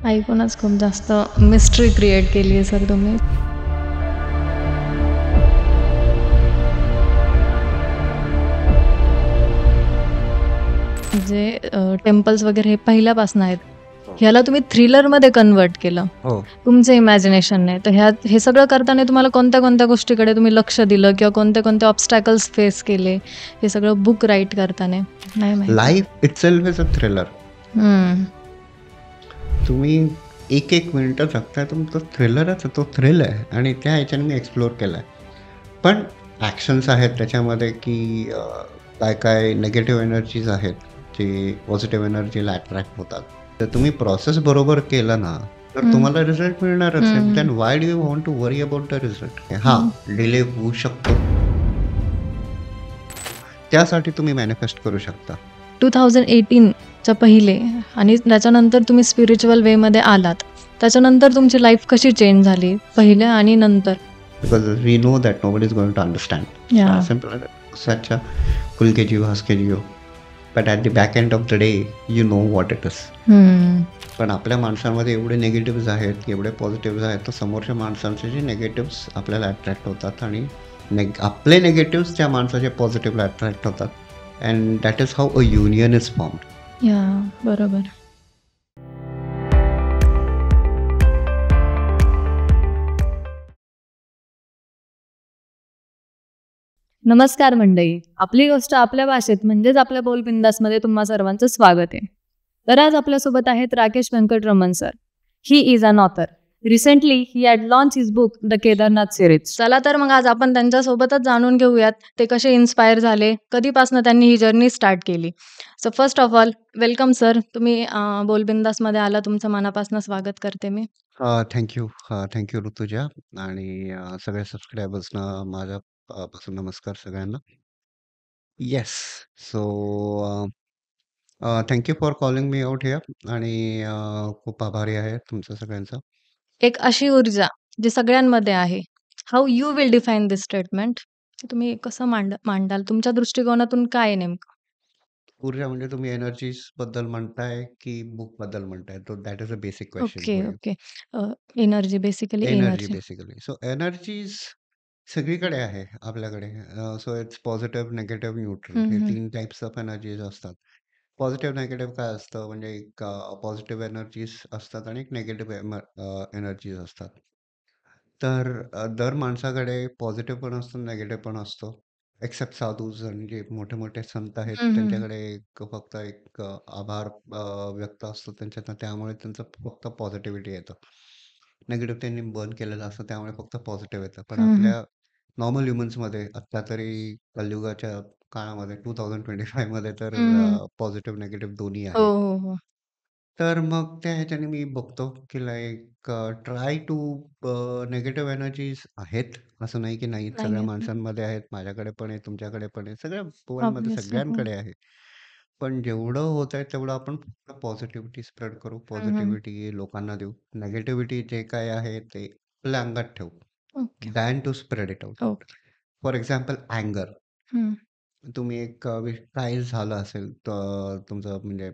ऐकूनच खूप जास्त मिस्ट्री क्रिएट केली आहे सर तुम्ही. जे टेम्पल्स वगैरे हे पहिल्यापासून आहेत. हो. ह्याला तुम्ही थ्रिलरमध्ये कन्व्हर्ट केलं. हो. तुमचं इमॅजिनेशनने. तर हे सगळं करताना तुम्हाला कोणत्या-कोणत्या गोष्टीकडे तुम्ही लक्ष दिलं किंवा कोणते-कोणते ऑब्स्टॅकल्स फेस केले? हे सगळं बुक राईट करताना? नाही माहिती. Life itself is a thriller. हं. तुम्ही एक मिनिटं जगताय, तुमचं थ्रिलरच तो थ्रिल आहे आणि त्या ह्याच्याने मी एक्सप्लोर केलं आहे. पण ॲक्शन्स आहेत त्याच्यामध्ये की काय निगेटिव्ह एनर्जीज आहेत जे पॉझिटिव्ह एनर्जीला अट्रॅक्ट होतात. तर तुम्ही प्रोसेस बरोबर केला ना तर तुम्हाला रिझल्ट मिळणारच आहे. Then why do you want to worry about the result? हां, डिले होऊ शकतो. त्यासाठी तुम्ही मॅनिफेस्ट करू शकता. 2018च्या पहिले आणि त्याच्यानंतर तुम्ही स्पिरिच्युअल वेमध्ये आलात. त्याच्यानंतर तुमची लाईफ कशी चेंज झाली पहिल्या आणि नंतर? Because we know that nobody is going to understand. Yeah. Simple as that. Such a खुल के जियो, हंस के Jio. But at the back end of the day, you know what it is. पण आपल्या माणसांमध्ये एवढे निगेटिव्ह आहेत, एवढे पॉझिटिव्ह आहेत, तर समोरच्या माणसांचे जे निगेटिव्ह आपल्याला अट्रॅक्ट होतात आणि आपले निगेटिव्ह त्या माणसाचे पॉझिटिव्हला अट्रॅक्ट होतात. And that is how a union is formed. या बरोबर. नमस्कार मंडळी, आपली गोष्ट आपल्या भाषेत म्हणजेच आपल्या बोलबिंदासमध्ये तुम्हा सर्वांचं स्वागत आहे. तर आज आपल्यासोबत आहेत Rakesh Venkataraman sir. He is an author. Recently he had launch his book the Kedarnath series. चला तर मग आज आपण त्यांच्यासोबतच जाणून घेऊयात ते कसे इन्स्पायर झाले, कधीपासून त्यांनी ही जर्नी स्टार्ट केली. So first of all welcome sir. तुम्ही बोलबिंदासमध्ये आला, तुमचं मनापासून स्वागत करते मी. थँक्यू ऋतुजा आणि सगळ्या सबस्क्रायबर्सना माझ्या पासून नमस्कार सगळ्यांना. Yes, so thank you for calling me out here आणि खूप आभारी आहे तुमचं सगळ्यांचा. एक अशी ऊर्जा जी सगळ्यांमध्ये आहे. How you will define this statement? तुम्ही कसं मांडाल? तुमच्या दृष्टिकोनातून काय आहे नेमकं? ऊर्जा म्हणजे तुम्ही एनर्जीज बद्दल म्हणताय की बुक बद्दल म्हणताय? तो that is a basic question okay, for you. Okay. Energy basically energy energy. Basically. So energies सगळीकडे आहे आपल्याकडे. So it's positive, negative, neutral हे 3 टाइप्स ऑफ एनर्जीज असतात. पॉझिटिव्ह, निगेटिव्ह काय असतं म्हणजे एक पॉझिटिव्ह एनर्जीज असतात आणि एक निगेटिव्ह एनर्जीज असतात. तर दर माणसाकडे पॉझिटिव्ह पण असतो, निगेटिव्ह पण असतो. एक्सेप्ट साधूज आणि जे मोठे-मोठे संत आहेत त्यांच्याकडे फक्त एक आभार व्यक्त असतो त्यांच्यातनं, त्यामुळे त्यांचं फक्त पॉझिटिव्हिटी येतं. निगेटिव्ह त्यांनी बर्न केलेलं असतं त्यामुळे फक्त पॉझिटिव्ह येतं. पण आपल्या नॉर्मल ह्युमन्समध्ये आत्ता तरी कलियुगाच्या काळामध्ये 2025 मध्ये तर पॉझिटिव्ह, निगेटिव्ह दोन्ही हो, आहे. हो, हो. तर मग त्या ह्याच्याने मी बघतो की like try to negative energies आहेत. असं नाही की नाहीत. नाही सगळ्या आहेत ना. माणसांमध्ये आहेत. माझ्याकडे पण आहे, तुमच्याकडे पण आहे. सगळ्या वर्ल्डमध्ये ऑब्व्हियसली. हो. सगळ्यांकडे आहे. पण जेवढं होतंय तेवढं आपण फक्त पॉझिटिव्हिटी स्प्रेड करू. पॉझिटिव्हिटी लोकांना देऊ. निगेटिव्हिटी जे काय आहे ते आपल्या अंगात ठेवू. Okay. Then to spread it out. Okay. For example अँगर. हं. तुम्ही एक काय झालं असेल तर तुमचं म्हणजे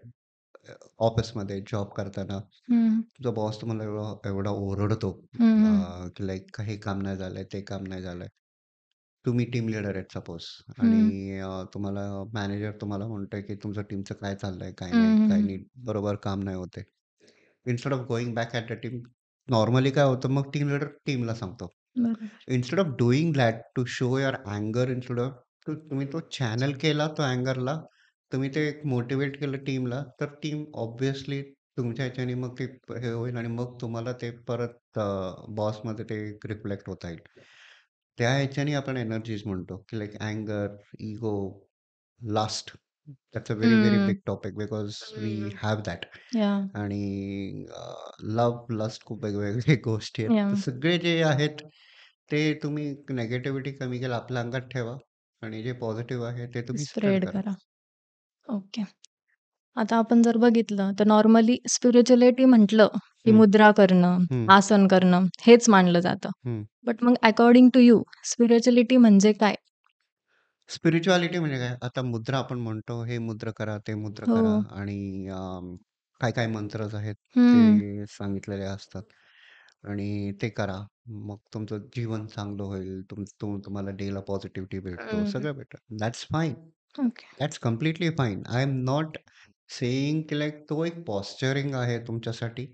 ऑफिसमध्ये जॉब करताना तुझा बॉस तुम्हाला एवढा एवढा ओरडतो की लाईक हे काम नाही झालंय, ते काम नाही झालंय. तुम्ही टीम लीडर आहेत सपोज आणि तुम्हाला मॅनेजर तुम्हाला म्हणतोय की तुमचं टीमचं काय चाललंय, काय नाही, काय नीट बरोबर काम नाही होते. Instead of going back at the team, normally काय होतं मग टीम लीडर टीमला सांगतो. बरोबर. Instead of doing that to show your अँगर, इन्स्टेड ऑफ तुम्ही तो चॅनल केला तो अँगरला, तुम्ही ते एक मोटिवेट केलं टीमला, तर टीम ऑब्व्हियसली तुमच्या ह्याच्याने मग ते हे होईल आणि मग तुम्हाला ते परत बॉसमध्ये ते रिफ्लेक्ट होता येईल. त्या ह्याच्याने आपण एनर्जीज म्हणतो की लाईक अँगर, ego, last. That's a very very big topic because we have that. Yeah! आणि लव्ह, लस्ट खूप वेगवेगळे गोष्टी आहेत. तर याह! सगळे जे आहेत ते तुम्ही निगेटिव्हिटी कमी केलं आपल्या अंगात ठेवा आणि जे पॉझिटिव्ह आहे ते तुम्ही स्प्रेड स्प्रेड करा. करा. ओके. आता आपण जर बघितलं तर नॉर्मली स्पिरिच्युअलिटी म्हटलं की हं, मुद्रा करणं, हं, आसन करणं हेच मानलं जातं. हं. बट मग अकॉर्डिंग टू यू स्पिरिच्युअलिटी म्हणजे काय? स्पिरिच्युअलिटी म्हणजे काय? आता मुद्रा आपण म्हणतो, हे मुद्रा करा, ते मुद्रा हो. करा आणि काय-काय मंत्रज आहेत हं. ते सांगितलेले असतात आणि ते करा. मग तुमचं जीवन चांगलं होईल. तुम्हाला डेला पॉझिटिव्हिटी भेटतो. हं. सगळं भेटतं. That's fine. Okay. That's completely fine. I am not saying की लाइक तो एक पॉश्चरिंग आहे तुमच्यासाठी.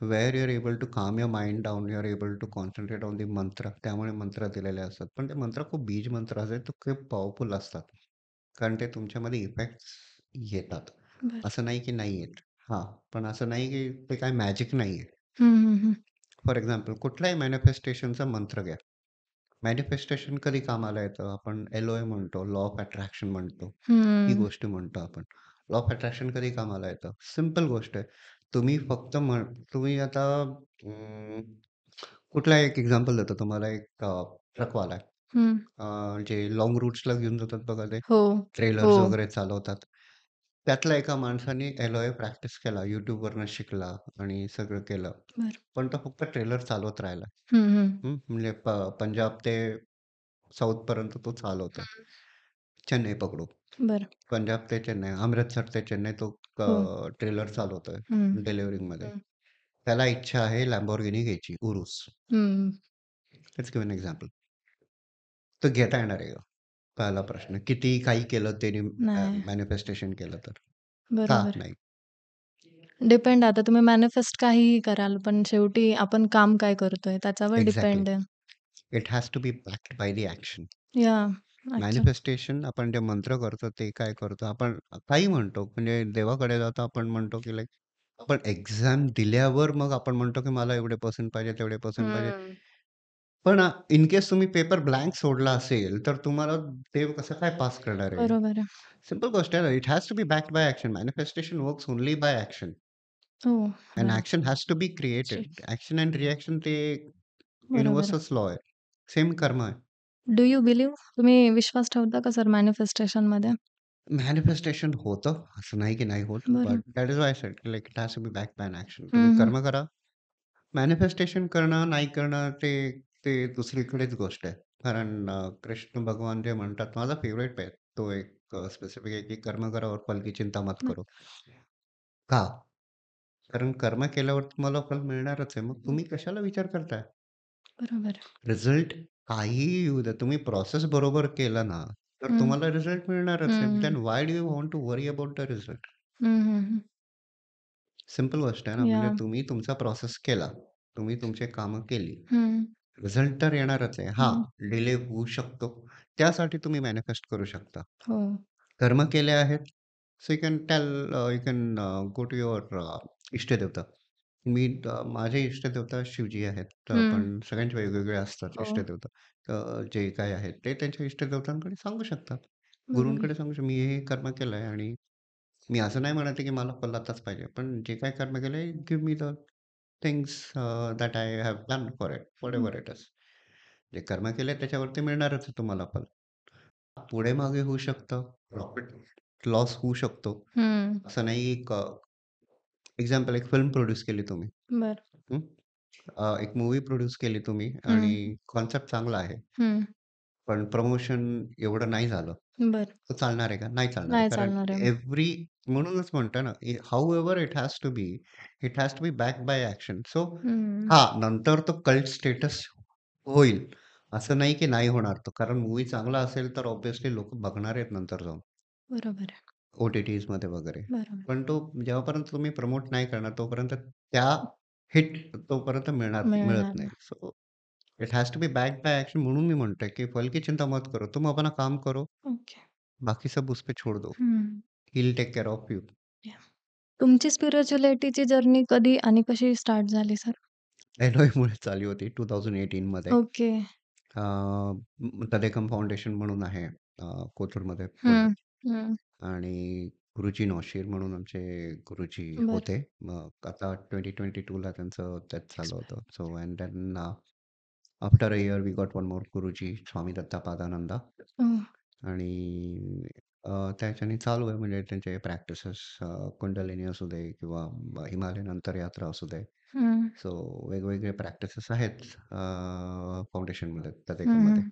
Where you are able to calm your mind down. You are able to concentrate on the mantra. त्यामुळे मंत्र दिलेले असतात. पण ते मंत्र खूप बीज मंत्र असतात. ते खूप पॉवरफुल असतात. कारण ते तुमच्यामध्ये इफेक्ट्स येतात. बरं. असं नाही की नाही येत. हां, पण असं नाही की ते काही मॅजिक नाहीये. हं, हं, हं. फॉर एक्झाम्पल कुठल्याही मॅनिफेस्टेशनचा मंत्र घ्या. मॅनिफेस्टेशन कधी कामाला येतं? आपण एल-ओ-ए म्हणतो, लॉ ऑफ अट्रॅक्शन म्हणतो. ही हं. गोष्ट म्हणतो आपण. लॉ ऑफ अट्रॅक्शन कधी कामाला येतं? सिंपल गोष्ट आहे. तुम्ही फक्त तुम्ही आता कुठला एक एक्झाम्पल देतो तुम्हाला. एक ट्रकवाला आहे. हं. जे लाँग रूट्सला घेऊन जातात बघा ते. हो. हो. ट्रेलर्स वगैरे चालवतात. त्यातल्या एका माणसाने एल-ओ-ए प्रॅक्टिस केला. YouTubeवरनं शिकला आणि सगळं केलं. बरं. पण तो फक्त ट्रेलर चालवत राहिला. हं, हं. म्हणजे पंजाब ते साऊथपर्यंत तो चालवतोय. चेन्नई पकडू. बरं. पंजाब ते चेन्नई, अमृतसर ते चेन्नई तो हो. ट्रेलर चालवतोय हं. डिलिव्हरिंगमध्ये. हं. त्याला इच्छा आहे Lamborghini घ्यायची, उरुस. हं. Let's give an example. तो घेता येणार आहे का? पहिला प्रश्न. कितीही काही केलं त्याने नाही. मॅनिफेस्टेशन केलं तर? का बरोबर. नाही? डिपेंड आता तुम्ही मॅनिफेस्ट काहीही कराल, पण शेवटी आपण काम काय करतोय त्याच्यावर एक्झॅक्टली. डिपेंड आहे. It has to be backed by the action. Yeah! अच्छा. मॅनिफेस्टेशन आपण जे मंत्र करतो, ते काय करतो, आपण काही म्हणतो, म्हणजे देवाकडे जातो आपण म्हणतो, की लाइक आपण एक्झाम दिल्यावर मग आपण म्हणतो, की मला एवढे पर्सेंट पाहिजे, तेवढे पर्सेंट पाहिजे. हं. पण इन केस तुम्ही पेपर ब्लँक सोडला असेल, तर तुम्हाला देव कसं काय पास करणार आहे? बरोबर आहे. सिंपल गोष्ट आहे ना. It has to be backed by action. Manifestation works only by action. हो. अँड बरं. Action has to be created. ठीक. ॲक्शन अँड रिॲक्शन ते बरोबर आहे. युनिव्हर्सल लॉ आहे. सेम कर्म आहे. Do you believe? तुम्ही विश्वास ठेवता का सर मॅनिफेस्टेशनमध्ये? मॅनिफेस्टेशन होतं, असं नाही की नाही होत. बरं. But that is why I said like it has to be backed by an action. तुम्ही हं, हं. कर्म करा. मॅनिफेस्टेशन करणं, नाही करणं ते ते दुसरीकडेच गोष्ट आहे. कारण कृष्ण भगवान जे म्हणतात, माझा फेव्हरेट आहे. तो एक स्पेसिफिक आहे, की "कर्म करा और फल की चिंता मत बरं. करो." का? कारण कर्म केल्यावर तुम्हाला फल मिळणारच आहे. मग तुम्ही कशाला विचार करताय? बरोबर. रिझल्ट काहीही येऊ द्या, तुम्ही प्रोसेस बरोबर केला ना, तर हं. तुम्हाला रिझल्ट मिळणारच आहे. हं. Then why do you want to worry about the result? हं, हं, हं. सिंपल गोष्ट आहे ना, म्हणजे याह! तुम्ही तुमचा प्रोसेस केला. तुम्ही तुमची कामं केली. हं. रिझल्ट तर येणारच आहे. हां, हं. डिले होऊ शकतो. त्यासाठी तुम्ही मॅनिफेस्ट करू शकता. हो. कर्म केले आहेत. So you can go to your इष्टदेवता. माझे इष्टदेवता शिवजी आहेत. हं. पण सगळ्यांचे वेगवेगळे असतात हो. इष्टदेवता. जे काही आहेत ते त्यांच्या इष्टदेवतांकडे सांगू शकतात. बरोबर. गुरूंकडे सांगू शकतो, मी हे कर्म केलंय आणि मी असं नाही म्हणत आहे, की मला फल आताच पाहिजे. पण जे काही कर्म केलंय, give me the things that I have done for it, hmm. Whatever it is. जे कर्म केलंय त्याच्यावरती मिळणारच आहे तुम्हाला फल. पुढे मागे होऊ शकतं, प्रॉफिट लॉस होऊ शकतो. हं. असं नाही एक एक्झाम्पल, एक फिल्म प्रोड्यूस केली तुम्ही. बरं. हं. एक मूव्ही प्रोड्यूस केली तुम्ही आणि हं. कन्सेप्ट चांगला आहे. हं. पण प्रमोशन एवढं नाही झालं. बरं. तर चालणार आहे का? नाही चालणार आहे. नाही कारण चालणार आहे. म्हणूनच म्हणतोय ना, however it has to be, it has to be backed by action. So hmm. हां, नंतर तो कल्ट स्टेटस होईल. असं नाही की नाही होणार तो. कारण मूव्ही चांगला असेल तर ऑब्व्हियसली लोकं बघणार आहेत नंतर जाऊन. बरोबर आहे. ओ-टी-टीजमध्ये वगैरे. बरोबर. पण तो जेव्हापर्यंत तुम्ही प्रमोट नाही करणार, तोपर्यंत त्या हिट तोपर्यंत मिळणार मिळत नाही. नाही. So it has to be backed by action. म्हणून मी म्हणतोय, की "फल की चिंता मत करो, तुम अपना काम करो, ओके. बाकी सब उस पे छोड़ दो. हं. He will take care of you." Yeah! तुमची स्पिरिच्युअलिटीची जर्नी कधी आणि कशी स्टार्ट झाली सर? एलओएमुळे चालू होती 2018 मध्ये. ओके. तदेकम फाउंडेशन म्हणून आहे कोथरूडमध्ये पुण्यात. हं. हं. आणि गुरुजी नौशीर म्हणून आमचे गुरुजी बरं. होते. मग आता 2022ला त्यांचं डेथ झालं होतं. So and then after a year we got one more Guruji Swami दत्तापादानंद. ओह! आणि त्याच्याने चालू आहे म्हणजे त्यांचे प्रॅक्टिसेस, कुंडलिनी असू दे किंवा हिमालयन अंतरयात्रा असू दे. हं. सो वेगवेगळे प्रॅक्टिसेस आहेत फाउंडेशनमध्ये, हं, तदेकममध्ये. हं.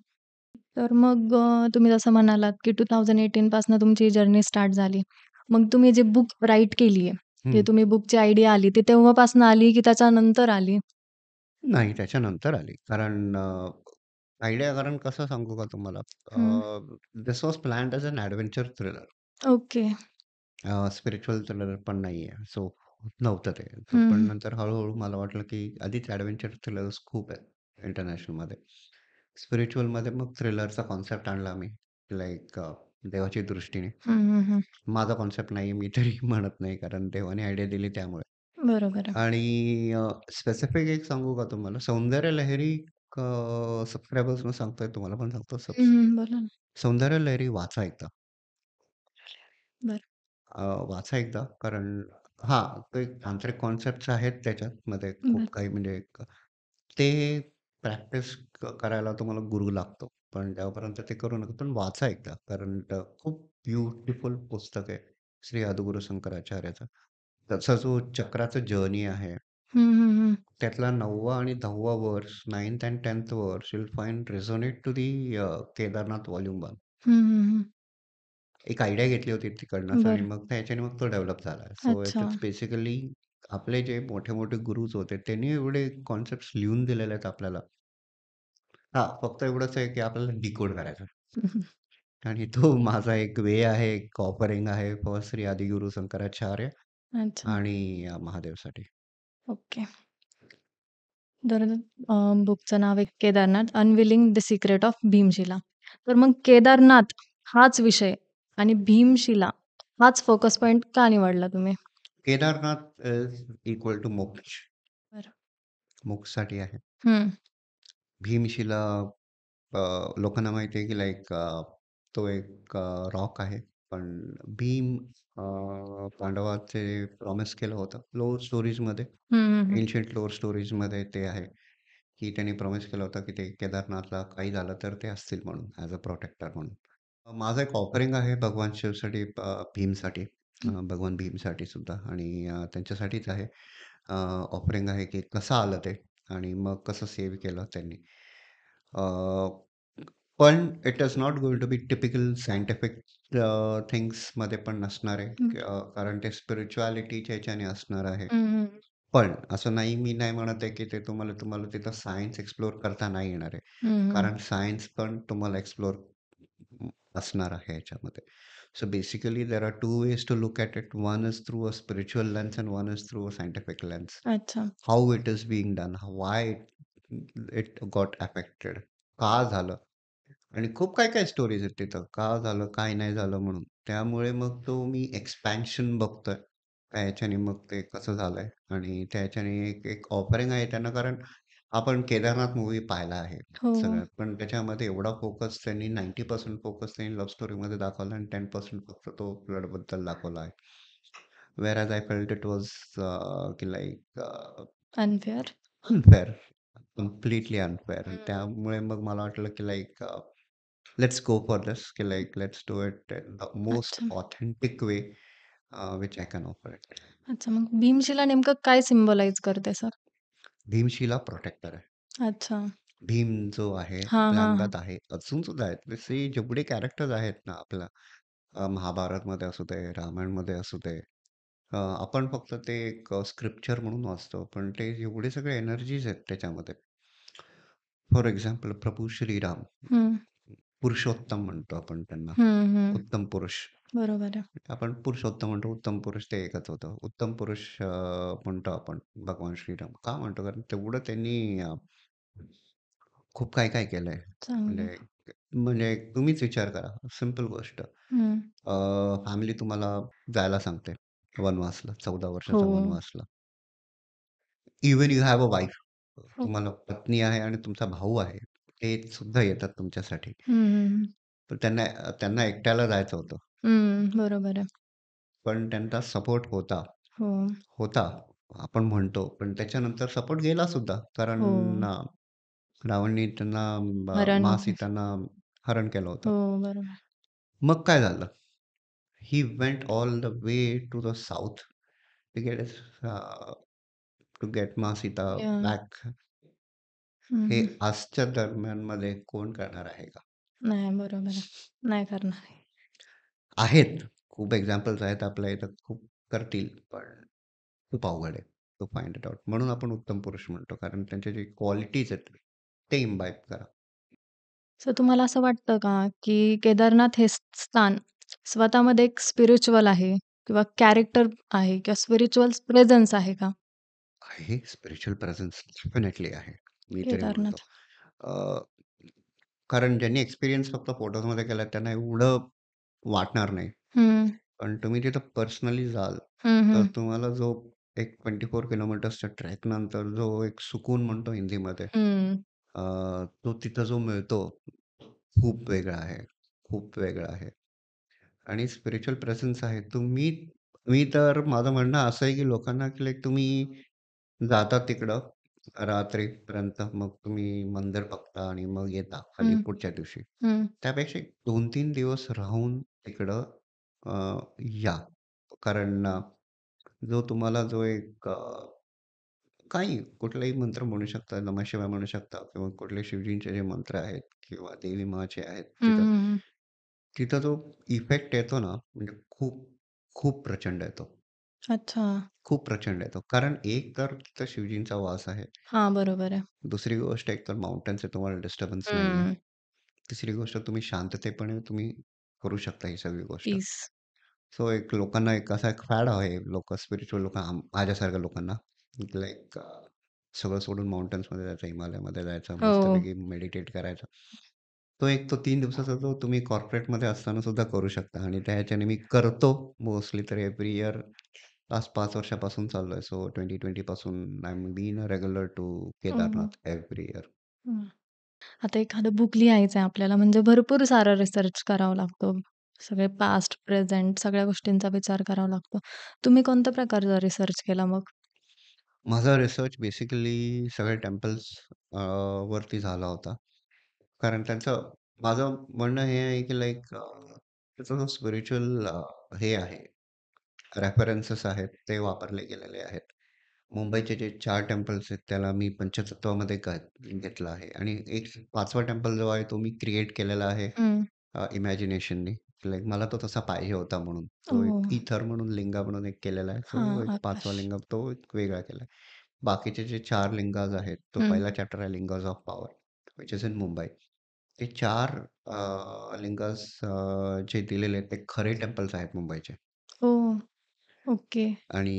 तर मग तुम्ही जसं म्हणालात, की 2018 पासून तुमची जर्नी स्टार्ट झाली. मग तुम्ही जे बुक राईट केली आहे, ते तुम्ही बुकची आयडिया आली, ती तेव्हापासून आली की त्याच्यानंतर आली? नाही, त्याच्यानंतर आली. कारण आयडिया कारण कसं सांगू का तुम्हाला? हं. This was planned as an adventure thriller. Okay. Spiritual thriller पण नाहीये. सो नव्हतं ते. तर हं, पण हं. नंतर हळू मला वाटलं, की आधीच एडव्हेंचर थ्रिलर्स खूप आहेत इंटरनॅशनलमध्ये. स्पिरिच्युअलमध्ये मग थ्रिलरचा कॉन्सेप्ट आणला मी. लाइक देवाच्या दृष्टीने. हं, हं, हं. माझा कॉन्सेप्ट नाहीये मी तरी म्हणत नाही कारण देवाने आयडिया दिली त्यामुळे. बरोबर आहे. आणि स्पेसिफिक एक सांगू का तुम्हाला? सौंदर्य लहरी सबस्क्रायबर्सना सांगतोय, तुम्हाला पण सांगतो. हं, हं. बोला ना. सौंदर्य लहरी वाचा एकदा. बरं, वाचा एकदा कारण हां, ते तांत्रिक कॉन्सेप्ट्स आहेत त्याच्यामध्ये बरं. खूप काही म्हणजे ते प्रॅक्टिस करायला तुम्हाला गुरु लागतो. पण तेव्हापर्यंत ते करू नका. पण वाचा एकदा कारण खूप ब्युटिफुल पुस्तक आहे श्री आदिगुरु शंकराचार्याचं. त्याचा जो चक्राचं जर्नी आहे, हं, हं, हं. त्यातला 9वा आणि 10वा वर्स, 9th and 10th verse you will find resonate to the Kedarnath volume 1. Hmm, हं, हं. एक आयडिया घेतली होती तिकडनंच आणि बरं. मग त्याच्याने मग तो डेव्हलप झाला. सो इट अच्छा. इज बेसिकली आपले जे मोठे-मोठे गुरुज होते, त्यांनी एवढे कॉन्सेप्ट्स लिहून दिलेले आहेत आपल्याला. हां, फक्त एवढंच आहे की आपल्याला डिकोड करायचं आणि तो माझा एक वे आहे, एक ऑफरिंग आहे फॉर श्री आदिगुरु शंकराचार्य अच्छा. आणि महादेवसाठी. ओके. तर बुकचं नाव आहे Kedarnath unveiling the secret of Bhimshila. तर मग केदारनाथ हाच विषय आणि भीमशिला हाच फोकस पॉइंट का निवडला तुम्ही? केदारनाथ इज इक्वल टू मोक्ष. बरं. मोक्षसाठी आहे. हं. भीमशिला लोकांना माहिती आहे की लाइक तो एक रॉक आहे. पण भीम पांडवाचे प्रॉमिस केलं होतं. लोअर स्टोरीजमध्ये, हं, हं, हं. एन्शियंट लोअर स्टोरीजमध्ये ते आहे, की त्यांनी प्रॉमिस केलं होतं की ते केदारनाथला काही झालं तर ते असतील म्हणून ॲज अ प्रोटेक्टर म्हणून. माझं एक ऑफरिंग आहे भगवान शिवसाठी, भीमसाठी, भगवान भीमसाठी सुद्धा आणि त्यांच्यासाठीच आहे. ऑफरिंग आहे की कसं आलं ते आणि मग कसं सेव्ह केलं त्यांनी. अ, पण it is not going to be typical scientific थिंग्समध्ये पण नसणार आहे. हं. कारण ते स्पिरिच्युअलिटीच्या ह्याच्याने असणार आहे. हं, हं. पण असं नाही, मी नाही म्हणत आहे की ते तुम्हाला तुम्हाला तिथं सायन्स एक्सप्लोर करता नाही येणार आहे. हं, हं. कारण सायन्स पण तुम्हाला एक्सप्लोर असणार आहे ह्याच्यामध्ये. So basically there are 2 ways to look at it. One is through a spiritual lens and one is through a scientific lens. अच्छा. How it is being done, why it got affected, का झालं? आणि खूप काय-काय stories आहेत तिथं. का झालं, काय नाही झालं म्हणून. त्यामुळे मग तो मी एक्सपॅन्शन बघतोय. त्या ह्याच्याने मग ते कसं झालंय आणि त्या ह्याच्याने एक एक ऑफरिंग आहे त्यांना कारण आपण केदारनाथ मूव्ही पाहिला आहे हो, हो. सगळ्यात. पण त्याच्यामध्ये एवढा फोकस त्यांनी 90% फोकस त्यांनी लव्ह स्टोरीमध्ये दाखवला आणि 10% फक्त तो फ्लडबद्दल दाखवला आहे. Where I felt it was की like unfair. Unfair. Completely unfair. Hmm. त्यामुळे मग मला वाटलं की like let's go for this की like let's do it in the most अच्छा. Authentic way which I can offer it. अच्छा. मग भीमशिला नेमकं काय सिम्बलाइज करते सर? भीमशिला प्रोटेक्टर आहे. अच्छा. भीम जो आहे हां, आपल्या हां, हां. अंगात आहे. अजून सुद्धा आहेत. जसे जेवढे कॅरेक्टर्स आहेत ना आपल्या महाभारतमध्ये असू दे, रामायणमध्ये असू दे. आपण फक्त ते एक स्क्रिप्चर म्हणून वाचतो. पण ते एवढे सगळे एनर्जीज आहेत त्याच्यामध्ये. फॉर एक्झाम्पल प्रभू श्रीराम, हं. पुरुषोत्तम म्हणतो आपण त्यांना. हं, हं. उत्तम पुरुष. बरोबर आहे. आपण पुरुषोत्तम म्हणतो, उत्तम पुरुष ते एकच होतं. उत्तम पुरुष म्हणतो आपण भगवान श्रीराम. का म्हणतो? कारण तेवढं त्यांनी खूप काय-काय केलंय. चांगलं. म्हणजे म्हणजे तुम्हीच विचार करा. सिंपल गोष्ट. हं. फॅमिली तुम्हाला जायला सांगते वनवासला, 14 हो. वर्षाचा वनवासला. Even you have a wife. हो. तुम्हाला पत्नी आहे आणि तुमचा भाऊ आहे. ते सुद्धा येतात तुमच्यासाठी. हं, हं, हं. पण त्यांना त्यांना एकट्याला जायचं होतं. हं. बरोबर आहे. पण त्यांचा सपोर्ट होता. हो. होता, आपण म्हणतो. पण त्याच्यानंतर सपोर्ट गेला सुद्धा. हो. कारण रावणने त्यांना हरण. महासीतांना हरण केलं होतं. हो, बरोबर. मग काय झालं? He went all the way to the south to get to get Mahasita yeah! Back. Hmm, हे हं. आजच्या दरम्यानमध्ये कोण करणार आहे का? नाही, बरोबर आहे. नाही करणार आहे. आहेत. खूप एक्झाम्पल्स आहेत आपल्या इथं खूप करतील. पण खूप अवघड आहे टू फाइंड इट आउट. म्हणून आपण उत्तम पुरुष म्हणतो. कारण त्यांच्या जे क्वालिटीज आहेत, ते इम्बाईब करा. सो तुम्हाला असं वाटतं का, की केदारनाथ हे स्थान स्वतःमध्ये एक स्पिरिच्युअल आहे किंवा कॅरेक्टर आहे किंवा स्पिरिच्युअल प्रेझेन्स आहे का? आहे स्पिरिच्युअल प्रेझेन्स डेफिनेटली आहे. मी तरी म्हणतो. केदारनाथ? अ, कारण ज्यांनी एक्सपिरियन्स फक्त फोटोजमध्ये केलाय त्यांना एवढं वाटणार नाही. हं. पण तुम्ही तिथं पर्सनली जाल, हं, तर हं. तुम्हाला जो एक 24 किलोमीटर्सच्या ट्रेकनंतर जो एक सुकून म्हणतो हिंदीमध्ये, हं. अ, तो तिथं जो मिळतो, खूप वेगळा आहे. खूप वेगळा आहे. आणि स्पिरिच्युअल प्रेझेन्स आहे. मी तर माझं म्हणणं असं आहे, की लोकांना की लाइक तुम्ही जाता तिकडं रात्रीपर्यंत, मग तुम्ही मंदिर बघता आणि मग येता खाली हं, पुढच्या दिवशी. हं. त्यापेक्षा 2-3 दिवस राहून तिकडं अ, या. कारण जो तुम्हाला जो एक काही कुठलाही मंत्र म्हणू शकता, नमः शिवाय म्हणू शकता किंवा कुठले शिवजींचे जे मंत्र आहेत किंवा देवी माचे आहेत हं, तिथं. हं, हं. तिथं जो इफेक्ट येतो ना, म्हणजे खूप, खूप प्रचंड येतो. अच्छा. खूप प्रचंड येतो. कारण एक तर तिथं शिवजींचा वास आहे. हां, बरोबर आहे. दुसरी गोष्ट एक तर माउंटन्स आहे, तुम्हाला डिस्टर्बन्स नाहीये. हं. तिसरी गोष्ट तुम्ही शांततेपणे तुम्ही करू शकता ही सगळी गोष्ट. पीस. सो एक लोकांना एक असा एक फॅड आहे, लोकं स्पिरिच्युअल लोकं माझ्यासारख्या लोकांना लाइक सगळं सोडून माउंटन्समध्ये जायचं, हिमालयामध्ये जायचं, हो. मस्तपैकी मेडिटेट करायचं. तो 3 दिवसाचा जो तुम्ही कॉर्पोरेटमध्ये असताना सुद्धा करू शकता आणि त्या ह्याच्याने मी करतो मोस्टली तर एव्हरी इयर लास्ट 5 वर्षापासून चाललोय. सो 2020 पासून I am been a regular to hmm, Kedarnath every year. हं. आता एखादं बुक लिहायचं आहे आपल्याला म्हणजे भरपूर सारा रिसर्च करावा लागतो. सगळे पास्ट, प्रेझेंट सगळ्या गोष्टींचा विचार करावा लागतो. तुम्ही कोणत्या प्रकारचा रिसर्च केला मग? माझा रिसर्च बेसिकली सगळे टेम्पल्स वरती झाला होता. कारण माझं म्हणणं हे आहे, की लाइक त्याचा जो स्पिरिच्युअल हे आहे, रेफरन्सेस आहेत, ते वापरले गेलेले आहेत. मुंबईचे जे 4 टेम्पल्स आहेत, त्याला मी पंचतत्वामध्ये घेतलं आहे आणि एक 5वा टेम्पल जो आहे, तो मी क्रिएट केलेला आहे हं. इमॅजिनेशननी. लाइक मला तो तसा पाहिजे होता म्हणून. तो एक ओह! ईथर म्हणून लिंगा म्हणून एक केलेला आहे. सो हां, एक 5वा आकाश. लिंग तो एक वेगळा केला आहे. बाकीचे जे 4 लिंगाज आहेत, तो हं. पहिला चॅप्टर आहे lingas of power, which is in Mumbai. ते 4 लिंगाज जे दिलेले आहेत, ते खरे टेम्पल्स आहेत मुंबईचे ओह! ओके. आणि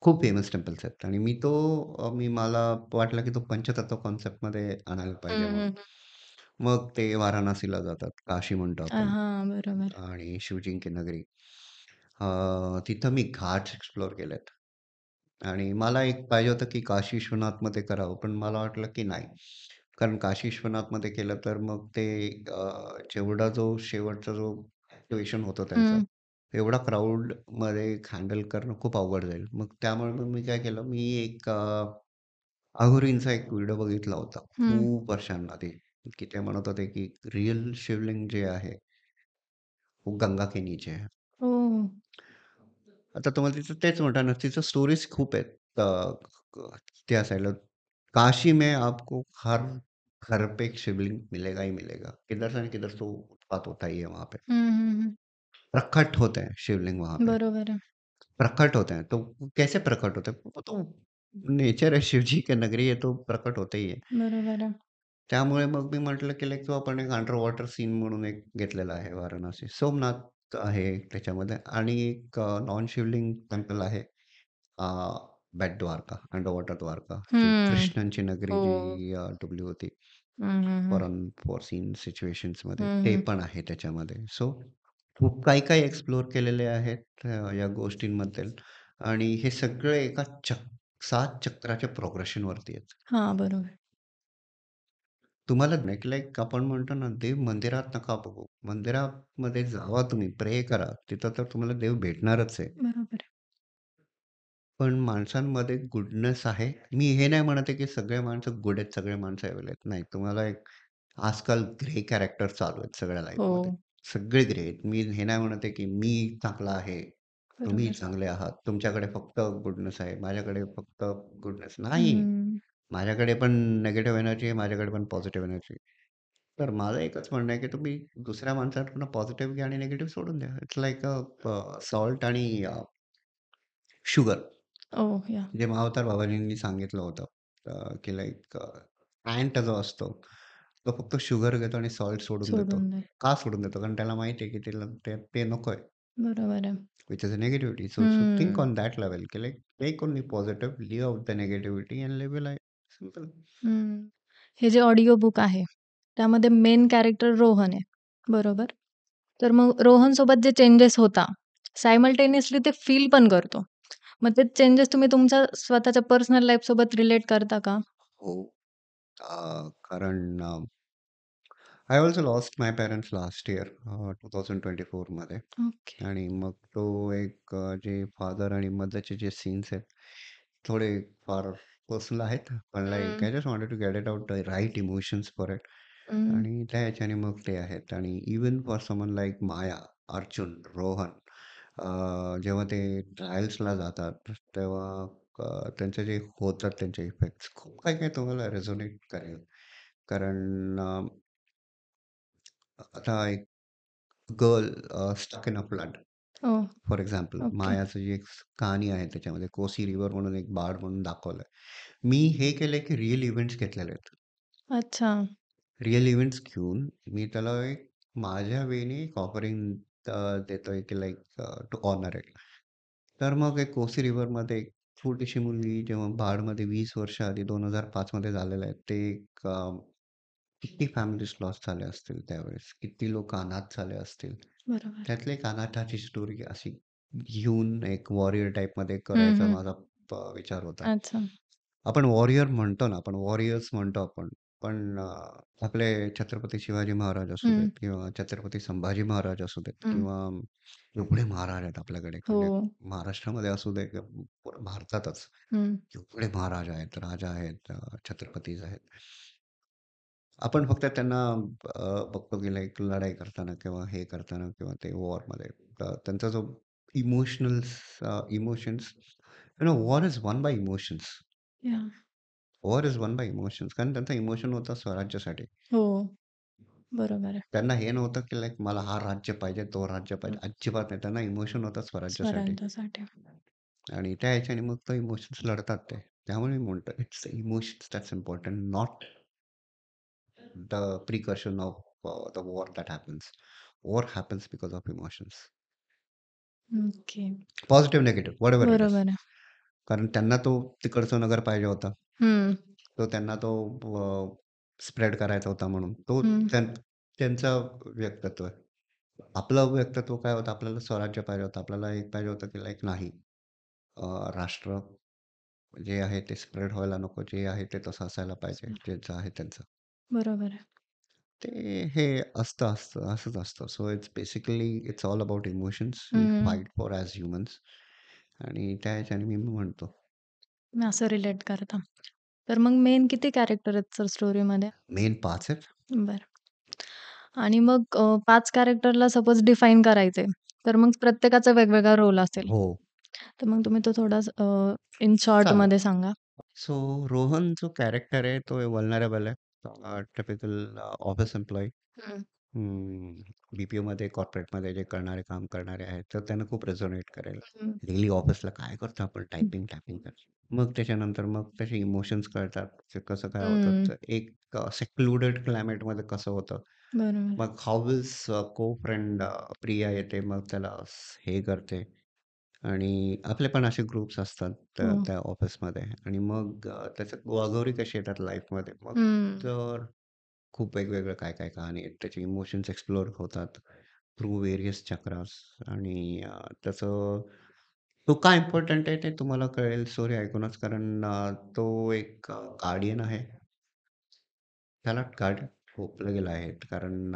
खूप फेमस टेम्पल्स आहेत आणि मला वाटलं की तो पंचतत्व कॉन्सेप्टमध्ये आणायला पाहिजे हं, म्हणून. हं, हं. मग ते वाराणसीला जातात, काशी म्हणतो आपण हां, बरोबर. आणि शिवजी की नगरी. तिथं मी घाट्स एक्सप्लोर केलेत आणि मला एक पाहिजे होतं की काशी विश्वनाथमध्ये करावं, पण मला वाटलं की नाही. कारण काशी विश्वनाथमध्ये केलं तर मग ते जेवढा जो शेवटचा जो ॲक्टिव्हेशन होतं त्यांचं, हं, एवढा क्राउडमध्ये हँडल करणं खूप अवघड जाईल. मग त्यामुळे मग मी काय केलं, मी एक अघोरींचा एक व्हिडिओ बघितला होता हं. खूप वर्षांआधी, की ते म्हणत होते की रिअल शिवलिंग जे आहे, वो गंगा के नीचे है. ओह! आता तुम्हाला तिचं तेच म्हणतात ना, तिचं स्टोरीज खूप आहेत. त्या साइडला. काशी में आपको हर घर पे एक शिवलिंग मिलेगा ही मिलेगा. किधर से न किधर तो उत्पात होता ही है वहाँ पे। हं, हं, हं. प्रकट होते हैं शिवलिंग वहाँ पे। बरोबर आहे. प्रकट होते हैं, तो कैसे प्रकट होते हैं? वो तो नेचर है, शिव जी की नगरी है, तो प्रकट होते ही है. बरोबर आहे. त्यामुळे मग मी म्हटलं, की लाइक तो आपण एक अंडर वॉटर सीन म्हणून एक घेतलेला आहे वाराणसी. सोमनाथ आहे त्याच्यामध्ये आणि एक नॉन शिवलिंग टेम्पल आहे. अ, बेट द्वारका, अंडर वॉटर द्वारका, जी हं. कृष्णांची नगरी हो. जी डुबली होती हं, हं, हं. फॉर अनफॉरसीन सिच्युएशन्समध्ये, हं, ते हं. पण आहे त्याच्यामध्ये. सो खूप काही-काही एक्सप्लोर केलेले आहेत या गोष्टींबद्दल आणि हे सगळे एका 7 चक्राच्या प्रोग्रेशनवरती आहेत. हां, बरोबर. तुम्हाला लाइक आपण म्हणतो ना, देव मंदिरात नका बघू. मंदिरामध्ये जावा तुम्ही, प्रे करा. तिथं तर तुम्हाला देव भेटणारच आहे. बरोबर आहे. पण माणसांमध्ये गुडनेस आहे. मी हे नाही म्हणत आहे, की सगळे माणसं गुड आहेत, सगळे माणसं एवले आहेत. नाही, तुम्हाला एक आजकाल ग्रे कॅरेक्टर चालू आहेत सगळ्या हो. लाईफमध्ये. सगळे ग्रे आहेत. मी हे नाही म्हणत आहे, की मी चांगला आहे, तुम्ही बरोबर. चांगले आहात. तुमच्याकडे फक्त गुडनेस आहे, माझ्याकडे फक्त गुडनेस नाही. हं. माझ्याकडे पण निगेटिव्ह एनर्जी आहे, माझ्याकडे पण पॉझिटिव्ह एनर्जी आहे. तर माझं एकच म्हणणं आहे, की तुम्ही दुसऱ्या माणसाकडनं पॉझिटिव्ह घ्या आणि निगेटिव्ह सोडून द्या. इट्स लाइक सॉल्ट आणि शुगर. ओह! याह! जे महाअवतार बाबाजींनी सांगितलं होतं, की लाइक अँट जो असतो, तो फक्त शुगर घेतो आणि सॉल्ट सोडून देतो. सोडून दे. का सोडून देतो? कारण त्याला माहिती आहे, की त्याला ते नकोय. बरोबर आहे. which is a negativity. So think हं, on that level. कि like take only positive, leave out the negativity and live your life. Simple. हं. हे जे ऑडिओ बुक आहे, त्यामध्ये मेन कॅरेक्टर रोहन आहे. बरोबर? तर मग रोहनसोबत जे चेंजेस होता, सायमल्टेनियसली ते फील पण करतो. मग ते चेंजेस तुम्ही तुमच्या स्वतःच्या पर्सनल लाईफसोबत रिलेट करता का? हो. कारण I also lost my parents last year 2024 मध्ये. ओके. आणि मग तो एक जे फादर आणि मदरचे जे सीन्स आहेत, थोडे फार पर्सनल आहेत. पण like hmm, I just wanted to get it out the right emotions for it. Hmm. आणि त्या ह्याच्याने मग ते आहेत. आणि even for someone like Maya, Arjun, Rohan, जेव्हा ते ट्रायल्सला जातात, तेव्हा त्यांचे जे होतात त्यांचे इफेक्ट्स खूप काही काही तुम्हाला रेझोनेट करेल. कारण आता एक girl stuck in a flood, oh! For example okay. मायाचं जी एक कहाणी आहे त्याच्यामध्ये कोसी रिव्हर म्हणून एक बाळ म्हणून दाखवलंय. मी हे केलंय की रिअल इव्हेंट्स घेतलेले आहेत. अच्छा. रिअल इव्हेंट्स घेऊन मी त्याला एक माझ्या वेने एक ऑफरिंग देतोय की लाईक टू ऑनर इट. तर मग एक कोसी रिव्हरमध्ये एक छोटीशी मुलगी जेव्हा बाढमध्ये 20 वर्ष आधी 2005 मध्ये झालेलं आहे ते एक किती फॅमिलीज लॉस झाले असतील त्यावेळेस, किती लोक अनाथ झाले असतील. बरोबर. त्यातली एक अनाथाची स्टोरी अशी घेऊन एक वॉरियर टाईपमध्ये हं, करायचा हं. माझा विचार होता. अच्छा. आपण वॉरियर म्हणतो ना, आपण वॉरियर्स म्हणतो आपण. पण आपले छत्रपती शिवाजी महाराज असू हं, देत किंवा छत्रपती संभाजी महाराज असू देत हं. किंवा एवढे महाराज आहेत आपल्याकडे हो. म्हणजे महाराष्ट्रामध्ये असू दे किंवा पूर्ण भारतातच हं. एवढे महाराज आहेत, राजा आहेत, छत्रपतीज आहेत. आपण फक्त त्यांना बघतो की लाईक लढाई करताना किंवा हे करताना किंवा ते वॉरमध्ये त्यांचा जो emotionals emotions war is one by emotions. Yeah! War is one by emotions कारण त्यांचा इमोशन होता स्वराज्यासाठी. हो. बरोबर आहे. त्यांना हे नव्हतं की लाईक मला हा राज्य पाहिजे, तो राज्य हं. पाहिजे. अजिबात नाही. त्यांना इमोशन होता स्वराज्यासाठी. स्वराज्यासाठी. आणि त्या ह्याच्याने मग तो इमोशन्स लढतात ते. त्यामुळे मी म्हणतो it's the emotions that's important not the precaution of the war that happens. War happens because of emotions. Okay. Positive, negative whatever it is. बरोबर आहे. कारण त्यांना तो तिकडचं नगर पाहिजे होता. हं, तो त्यांना तो स्प्रेड करायचा होता म्हणून. तो हं. त्यांचं व्यक्तित्व आहे. आपलं व्यक्तित्व काय होतं? आपल्याला स्वराज्य पाहिजे होतं. आपल्याला एक पाहिजे होतं की लाईक नाही. राष्ट्र जे आहे ते स्प्रेड व्हायला नको. जे आहे ते तसं असायला पाहिजे. ज्यांचं आहे त्यांचं. बरोबर आहे. ते हे असंच असतं. So it's basically it's all about emotions we hmm. Fight for as humans. आणि त्या ह्याच्याने मी म्हणतो मी असं रिलेट करता. तर मग मेन किती कॅरेक्टर आहेत सर स्टोरीमध्ये? मेन 5 आहेत. बरं. आणि मग 5 कॅरेक्टरला सपोज डिफाईन करायचे, तर मग प्रत्येकाचा वेगवेगळा रोल असेल. हो, तर मग तुम्ही तो थोडा इन चालेल. शॉर्टमध्ये सांगा? सो रोहन जो कॅरेक्टर आहे तो व्हल्नरेबल आहे. Typical office employee. हं, बी-पी-ओमध्ये, कॉर्पोरेटमध्ये जे करणारे काम करणारे आहेत, तर त्यांना खूप रेझोनेट करेल. हं, डेली ऑफिसला काय करतो आपण टायपिंग, टायपिंग करतो. मग त्याच्यानंतर मग त्याचे इमोशन्स कळतात. ते कसं काय होतं. हं. तर एक सेक्लुडेड क्लायमेटमध्ये कसं होतं. बरोबर. मग हाऊ इज को फ्रेंड प्रिया येते, मग त्याला हे करते. आणि आपले पण असे ग्रुप्स असतात त्या हो. त्या ऑफिसमध्ये आणि मग त्याच्यात वाघोरी कशी येतात लाईफमध्ये. मग हं. तर खूप वेगवेगळं काय-काय कहाणी आहेत. त्याचे इमोशन्स एक्सप्लोर होतात थ्रू व्हेरियस चक्रास. आणि त्याचं तो का इम्पोर्टंट आहे ते तुम्हाला कळेल स्टोरी ऐकूनच. कारण तो एक गार्डियन आहे. त्याला गार्डियन थोपलं गेलं आहे. कारण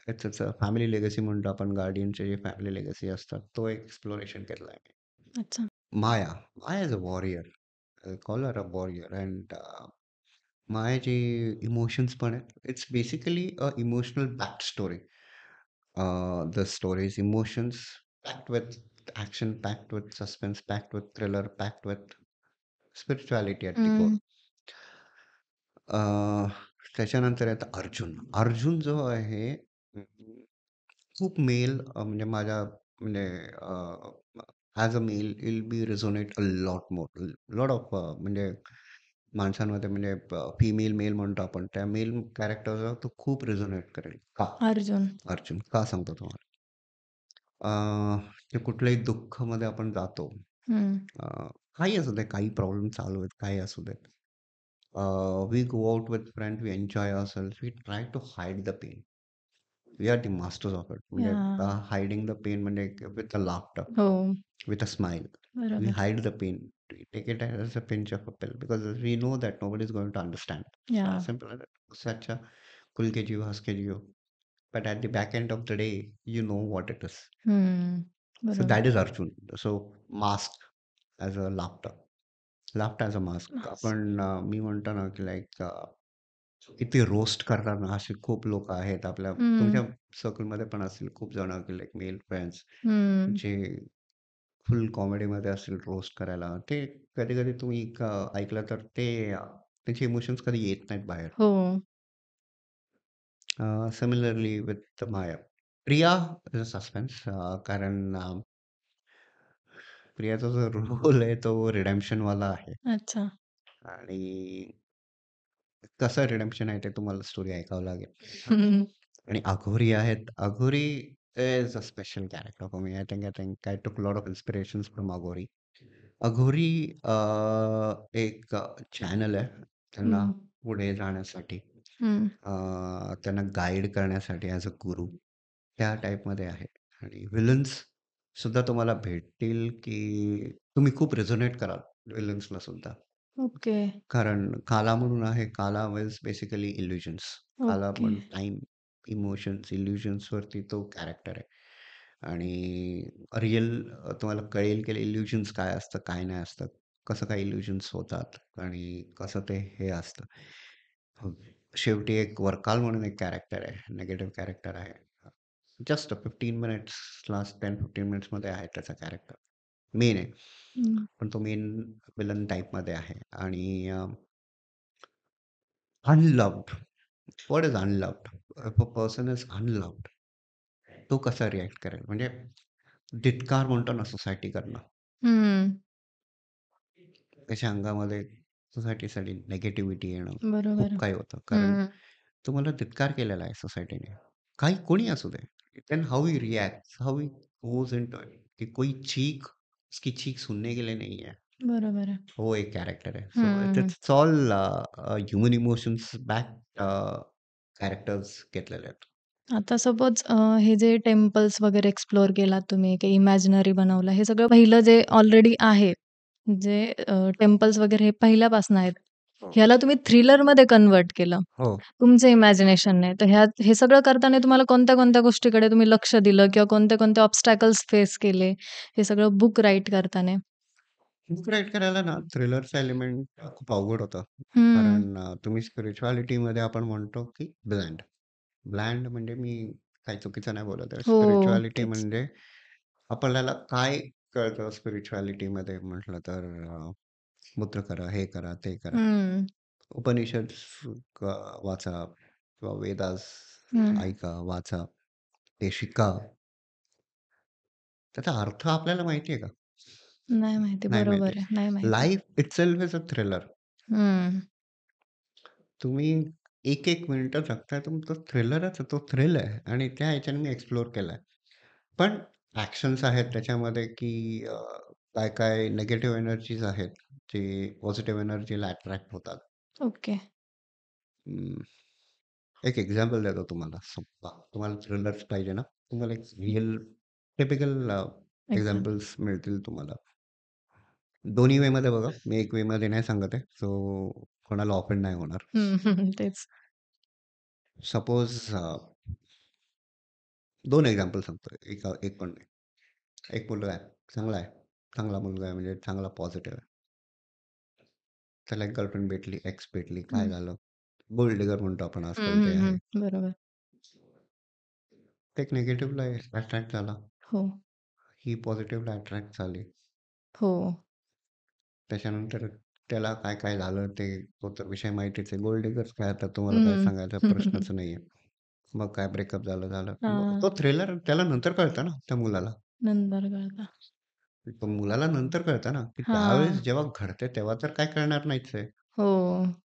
इट्स फॅमिली लेगसी म्हणतो आपण. गार्डियनचे जे फॅमिली लेगसी असतात, तो एक एक्सप्लोरेशन केलेला आहे. अच्छा. Maya. Maya is a warrior. Call her a warrior. And मायाचे इमोशन्स पण आहेत. It's basically a emotional back story. The story is emotions packed with action, packed with suspense, packed with thriller, packed with spirituality at the core. हं, अ, त्याच्यानंतर येतं अर्जुन. अर्जुन जो आहे खूप mail म्हणजे माझ्या म्हणजे as a male will be resonate a lot more. Lot of म्हणजे माणसांमध्ये म्हणजे फिमेल, मेल म्हणतो आपण. त्या मेल कॅरेक्टरला तो खूप रिझोनेट करेल. का? अर्जुन. अर्जुन. का सांगतो तुम्हाला? अ, ते कुठल्याही दुःखामध्ये आपण जातो. हम्म. काही असू दे, काही प्रॉब्लेम चालू आहेत, काही असू देत. We go out with friends, we enjoy ourselves, we try to hide the pain. We are the masters of it. म्हणजे या. हायडिंग द पेन म्हणजे विथ अ लाफ्टर, हो. With a smile. We बरोबर. hide the pain. We take it as a pinch of a pill because we know that nobody is going to understand. या. As simple as that. उससे अच्छा खुल के जियो, हंस के Jio. But at the back end of the day, you know what it is. हम्म. So बरोबर. that is Arjun. So mask as a laughter. Laughter as a mask. Mask. आपण मी म्हणतो ना की like किती रोस्ट करतात ना असे खूप लोक आहेत आपल्या हम्म. तुमच्या सर्कलमध्ये पण असतील खूप जण की लाईक मेल फ्रेंड्स हम्म. जे फुल कॉमेडीमध्ये असतील रोस्ट करायला. ते कधी-कधी तुम्ही ऐकलं तर ते त्यांचे इमोशन्स कधी येत नाहीत बाहेर. हो. Similarly with Maya. Priya is a suspense कारण प्रियाचा जो रोल आहे तो रिडेम्पशनवाला आहे अच्छा. आणि कसं रिडेम्पशन आहे ते तुम्हाला स्टोरी ऐकावं लागेल. हम्म. आणि अघोरी आहेत. Aghori is a special character for me. I took lot of inspirations from Aghori. Aghori एक चॅनल आहे त्यांना हम्म. पुढे जाण्यासाठी. हम्म. त्यांना गाईड करण्यासाठी ॲज अ गुरु त्या टाईपमध्ये आहे. आणि विलन्स सुद्धा तुम्हाला भेटतील, की तुम्ही खूप रेझोनेट कराल विलन्सला सुद्धा. ओके. कारण काला म्हणून आहे. काला मीन्स बेसिकली इल्युजन्स. काला ओके. पण टाईम, इमोशन्स, इल्युजन्सवरती तो कॅरेक्टर आहे. आणि रिअल तुम्हाला कळेल की इल्युजन्स काय असतं, काय नाही असतं. कसं काय इल्युजन्स होतात आणि कसं ते हे असतं. हो. शेवटी एक वरकाल म्हणून एक कॅरेक्टर आहे. निगेटिव्ह कॅरेक्टर आहे. जस्ट 15 मिनिट्स लास्ट 10-15 मिनिट्समध्ये आहे त्याचा कॅरेक्टर. मेन आहे. हम्म. पण तो मेन विलन टाइपमध्ये आहे आणि unloved. What is unloved? If a person is unloved, तो कसा रिएक्ट करेल? म्हणजे धिक्कार म्हणतो ना सोसायटीकडनं. हम्म. त्याच्या अंगामध्ये सोसायटीसाठी निगेटिव्हिटी येणं, बरोबर. खूप काही होतं. कारण हम्म. तुम्हाला धिक्कार केलेला आहे सोसायटीने. काही कोणी असू दे. Then how he reacts, how he goes into it, कि कोई चीख उसकी चीख सुनने के लिए नहीं है. बरोबर आहे. वो एक कॅरेक्टर आहे. सो हम्म. It's all human emotions back characters घेतलेले आहेत. आता सपोज हे जे टेम्पल्स वगैरे एक्सप्लोर केलात तुम्ही, काही इमॅजिनरी बनवलं, हे सगळं पहिलं जे ऑलरेडी आहे, जे टेम्पल्स वगैरे हे पहिल्यापासून आहेत. हो. ह्याला तुम्ही थ्रिलरमध्ये कन्व्हर्ट केलं, हो. तुमचं इमॅजिनेशनने. तर ह्यात हे सगळं करताना तुम्हाला कोणत्या-कोणत्या गोष्टीकडे तुम्ही लक्ष दिलं किंवा कोणते-कोणते ऑब्स्टॅकल्स फेस केले, हे सगळं बुक राईट करताना? बुक राईट करायला ना थ्रिलरचा एलिमेंट खूप अवघड होता. हं. कारण तुम्ही स्पिरिच्युअलिटीमध्ये आपण म्हणतो की ब्लँड. ब्लँड म्हणजे मी काही चुकीचं नाही बोलत आहे. हो, स्पिरिच्युअलिटी तेच. म्हणजे आपल्याला काय कळतं स्पिरिच्युअलिटीमध्ये म्हटलं तर मूत्र करा, हे करा, ते करा. हं. उपनिषद वाचा किंवा वेदास हं. ऐका, वाचा, ते शिका. त्याचा अर्थ आपल्याला माहिती आहे का? नाही माहिती. नाही माहिती. बरोबर आहे. नाही माहिती. Life itself is a thriller. हं. तुम्ही एक-एक मिनिटं जगताय तुमचं थ्रिलरच आहे. तो थ्रिल आहे आणि त्या ह्याच्याने मी एक्सप्लोर केलाय. पण ॲक्शन्स आहेत त्याच्यामध्ये की काय-काय निगेटिव्ह एनर्जीज आहेत, जे पॉझिटिव्ह एनर्जीला अट्रॅक्ट होतात. ओके. अं, एक एक्झाम्पल देतो तुम्हाला सोप्पा. तुम्हाला थ्रिलर्स पाहिजे ना, तुम्हाला एक रिअल टिपिकल एक्झाम्पल. एक्झाम्पल्स मिळतील तुम्हाला. दोन्ही वेमध्ये बघा. मी एक वेमध्ये नाही सांगत आहे. सो कोणाला ऑफेंड नाही होणार. हं, हं. तेच. सपोज 2 एक्झाम्पल सांगतो. एक पण नाही. एक मुलगा आहे, चांगला आहे. चांगला मुलगा आहे म्हणजे चांगला पॉझिटिव्ह आहे. त्याला एक गर्लफ्रेंड भेटली, एक्स भेटली, काय हं. झालं? गोल्ड डिगर म्हणतो आपण हं, आजकाल ते हं, आहे. हं. बरोबर. ते एक निगेटिव्हला अट्रॅक्ट झाला. हो. ही पॉझिटिव्हला अट्रॅक्ट झाली. हो. त्याच्यानंतर त्याला काय-काय झालं ते तो तर विषय माहितीच आहे. गोल्ड डिगर्स काय आता तुम्हाला काय हं. सांगायचा प्रश्नच नाहीये. मग काय ब्रेकअप झालं, झालं. मग हां. तो थ्रिलर त्याला नंतर कळतं ना त्या मुलाला. नंतर कळतं. पण मुलाला नंतर कळतं ना, की हां. त्यावेळेस जेव्हा घडते तेव्हा तर काय कळणार नाहीच आहे. हो.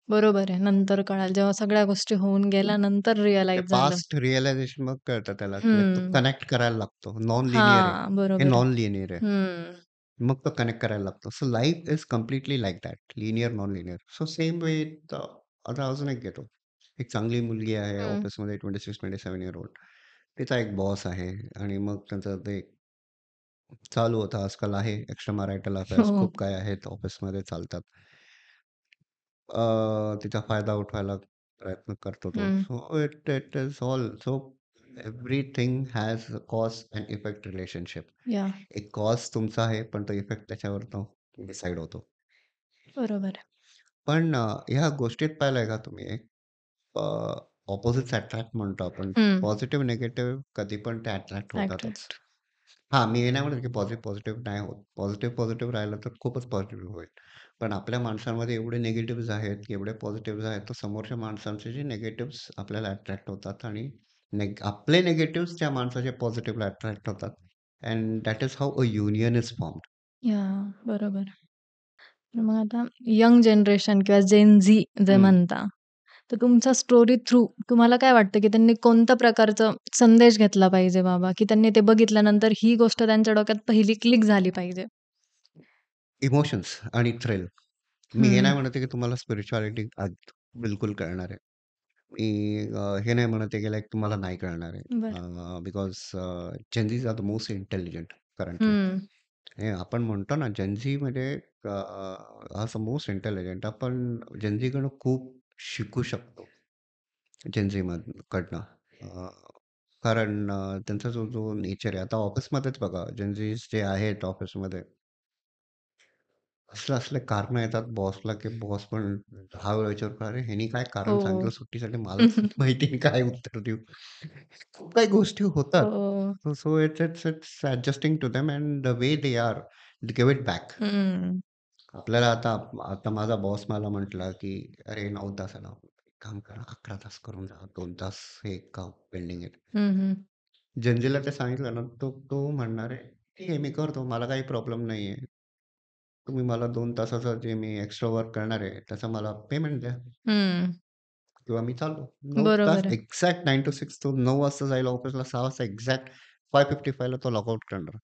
बरोबर आहे. नंतर कळालं. जेव्हा सगळ्या गोष्टी होऊन गेल्या नंतर ते रिअलाईज झालं. पास्ट रिअलायझेशन मग कळतं त्याला, की तो हं. कनेक्ट करायला लागतो. नॉन लिनिअर आहे. हां. हे बरोबर आहे. नॉन लिनिअर आहे. हं. मग तो कनेक्ट करायला लागतो. So life is completely like that. Linear, non linear. So same way आता अजून एक घेतो. एक चांगली मुलगी आहे हं. ऑफिसमध्ये 26-27 इयर ओल्ड. तिचा एक बॉस आहे आणि मग त्यांचं ते चालू होतं. आजकाल आहे एक्स्ट्रा मॅरिटल अफेअर्स हो. खूप काही आहेत ऑफिसमध्ये चालतात. तिचा फायदा उठवायला प्रयत्न करतो तो. हं. So it it is all so everything has a cause and effect relationship. Yeah! एक कॉज तुमचा आहे, पण तो इफेक्ट त्याच्यावर तो डिसाईड होतो. बरोबर आहे. पण ह्या गोष्टीत पाहिलंय का तुम्ही एक ऑपोजिट्स अट्रॅक्ट म्हणतो आपण. हं. पॉझिटिव्ह, निगेटिव्ह कधी पण ते अट्रॅक्ट होतातच. अट्रॅक्ट. हां, मी हे नाही म्हणत की पॉझिटिव्ह नाही होत. पॉझिटिव्ह राहिलं तर खूपच पॉझिटिव्ह होईल. पण आपल्या माणसांमध्ये एवढे निगेटिव्हज आहेत, एवढे पॉझिटिव्हज आहेत, तर समोरच्या माणसांचे जे निगेटिव्हज आपल्याला अट्रॅक्ट होतात आणि आपले निगेटिव्हज त्या माणसाच्या पॉझिटिव्हला अट्रॅक्ट होतात. And that is how a union is formed. Yeah! बरोबर. तर मग आता यंग जनरेशन किंवा जेन झी जे हं. म्हणता, तर तुमच्या स्टोरी थ्रू तुम्हाला काय वाटतं, की त्यांनी कोणत्या प्रकारचा संदेश घेतला पाहिजे बाबा, की त्यांनी ते बघितल्यानंतर ही गोष्ट त्यांच्या डोक्यात पहिली क्लिक झाली पाहिजे? इमोशन्स आणि थ्रिल. मी हे नाही हं. म्हणत आहे की तुम्हाला स्पिरिच्युअलिटी बिलकुल कळणार आहे. मी हे नाही म्हणत आहे की लाइक तुम्हाला नाही कळणार आहे. बरं. Because Gen are the most intelligent currently. Hmm. हे आपण म्हणतो ना जेन म्हणजे असं मोस्ट इंटेलिजंट आपण जेन खूप शिकू शकतो. जेन कडनं. कारण त्यांचा जो नेचर आहे आता ऑफिसमध्येच बघा जेन जे आहेत ऑफिसमध्ये असले कारणं येतात बॉसला, की बॉस पण 10 वेळा विचारतो, "अरे, ह्यानी काय कारण सांगितलं हो. सुट्टीसाठी? मला तर माहिती नाही काय उत्तर देऊ." खूप काही गोष्टी होतात. हो. So it's it's it's adjusting to them and the way they are, give it back. Hmm. आपल्याला आता आता माझा बॉस मला म्हटला, की "अरे, 9 तासाला एक काम करा, 11 तास करून जा. 2 तास हे काम पेंडिंग आहे." हं, हं. जनजीला ते सांगितलं ना, तो म्हणणार आहे, "ठीक आहे, मी करतो. मला काही प्रॉब्लेम नाहीये. तुम्ही मला 2 तासाचं जे मी एक्स्ट्रा वर्क करणार आहे, त्याचा मला पेमेंट द्या." हं. किंवा मी चाललो. 9 तास बरोबर आहे. एक्झॅक्ट 9 to 6 तो 9 वाजता जाईल ऑफिसला 6 वाजता एक्झॅक्ट 5:55 ला तो लॉग आउट करणार.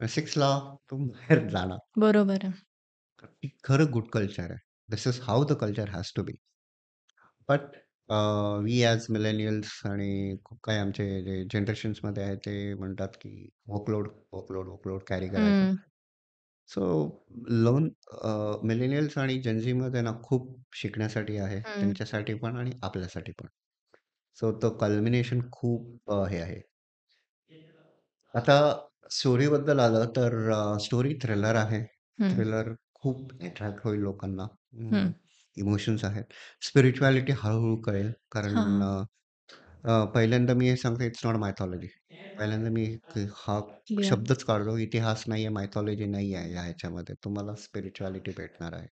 आणि 6 ला तो बाहेर जाणार. बरोबर आहे. ही खरं गुड कल्चर आहे. This is how the culture has to be. But we as millennials आणि खूप काही आमचे जे जनरेशन्समध्ये आहे ते म्हणतात, की वर्कलोड कॅरी करायचा. हं. सो लोन मिलेनियल्स आणि जेन झीमध्ये ना खूप शिकण्यासाठी आहे. हं. त्यांच्यासाठी पण आणि आपल्यासाठी पण. सो तो कल्मिनेशन खूप हे आहे. आता स्टोरीबद्दल आलं तर स्टोरी थ्रिलर आहे. हं. थ्रिलर खूप अट्रॅक्ट होईल लोकांना. हं. इमोशन्स आहेत. स्पिरिच्युअलिटी हळू-हळू कळेल. कारण हां. पहिल्यांदा मी हे सांगतो इट्स नॉट मायथॉलॉजी. पहिल्यांदा मी हा क्लिअर. शब्दच काढतो. इतिहास नाहीये, मायथॉलॉजी नाही आहे या ह्याच्यामध्ये. तुम्हाला स्पिरिच्युअलिटी भेटणार आहे.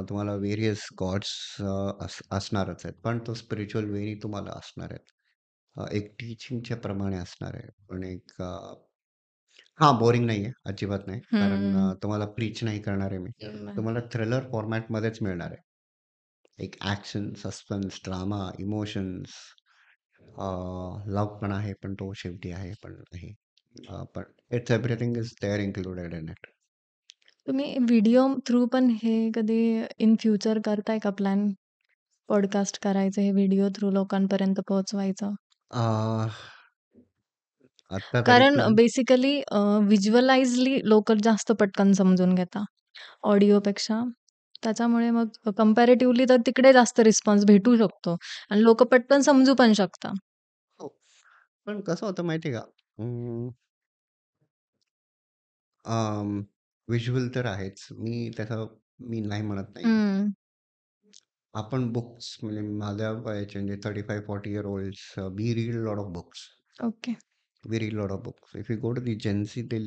तुम्हाला व्हेरियस गॉड्स असणारच आहेत. पण तो स्पिरिच्युअल वेनी तुम्हाला असणार आहेत. एक टीचिंगच्या प्रमाणे असणार आहे. पण एक हां, बोरिंग नाहीये, अजिबात नाही. कारण हं. तुम्हाला प्रीच नाही करणार आहे मी. बरं. तुम्हाला थ्रिलर फॉर्मॅटमध्येच मिळणार आहे. एक action, suspense, drama, emotions love पण आहे, पण तो शेवटी आहे पण आहे. पण it's everything is there included in it. तुम्ही व्हिडिओ थ्रू पण हे कधी इन फ्युचर करताय का प्लॅन? पॉडकास्ट करायचं, हे व्हिडिओ थ्रू लोकांपर्यंत पोहोचवायचं? अ, आता तरी कारण प्लॅन बेसिकली व्हिज्युअलाइजली लोकं जास्त पटकन समजून घेतात ऑडिओपेक्षा. त्याच्यामुळे मग कंपॅरेटिव्हली तर तिकडे जास्त रिस्पॉन्स भेटू शकतो आणि लोकं पटकन समजू पण शकतात. हो. पण कसं होतं माहिती आहे का? व्हिज्युअल तर आहेच. मी नाही म्हणत नाहीये. हं. आपण बुक्स म्हणजे माझ्या वयाचे म्हणजे 35-40 year olds we read lot of books. Okay. We read a lot of books. If you go to the Gen Z, they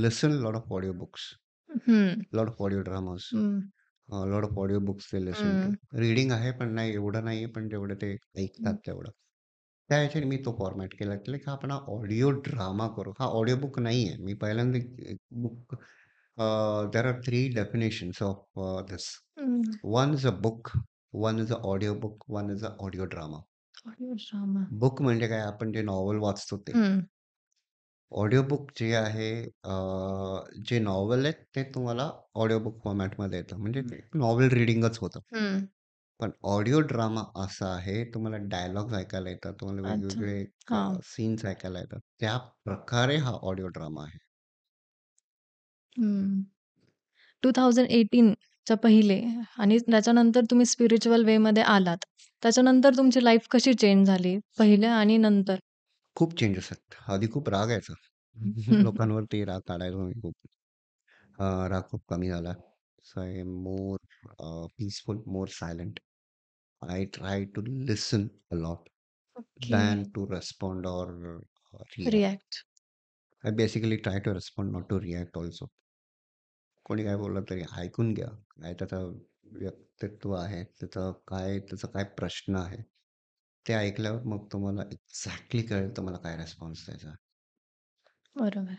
listen a lot of audiobooks, हं. a lot of audio dramas, हं. a lot of audiobooks they listen to. हं. Reading आहे पण नाही एवढं नाहीये पण जेवढं ते हं. ऐकतात तेवढं. त्या ह्याच्याने मी तो फॉर्मॅट केला, की लाइक आपण हा ऑडिओ ड्रामा करू. हा ऑडिओ बुक नाहीये. मी पहिल्यांदा एक book there are 3 definitions of this. Hmm. One is a book, one is a audio book, one is a audio drama. Audio drama. Book म्हणजे काय? आपण जे नॉव्हल वाचतो ते. हं, ऑडिओ बुक जे आहे जे नॉव्हल आहेत ते तुम्हाला ऑडिओ बुक फॉर्मॅटमध्ये येतं. म्हणजे ते नॉव्हल रीडिंगच होतं. हं. पण ऑडिओ ड्रामा असा आहे, तुम्हाला डायलॉग्स ऐकायला येतात, तुम्हाला अच्छा. वेगवेगळे हां. सीन्स ऐकायला येतात. त्या प्रकारे हा ऑडिओ ड्रामा आहे. हं. 2018 च्या पहिले आणि त्याच्यानंतर तुम्ही स्पिरिच्युअल वेमध्ये आलात. त्याच्यानंतर तुमची लाईफ कशी चेंज झाली? पहिल्या आणि नंतर? खूप चेंजेस आहेत. आधी खूप राग यायचा. हं. लोकांवरती राग काढायचो मी खूप. राग खूप कमी झाला. So I am more peaceful, more silent. I try to listen a lot okay. than to respond or react. React. I basically try to respond, not to react also. कोणी काय बोललं तरी ऐकून घ्या. काय त्याचं व्यक्तित्व आहे, त्याचा काय प्रश्न आहे. ते ऐकल्यावर मग तुम्हाला एक्झॅक्टली कळेल तुम्हाला काय रिस्पॉन्स द्यायचा आहे. बरोबर.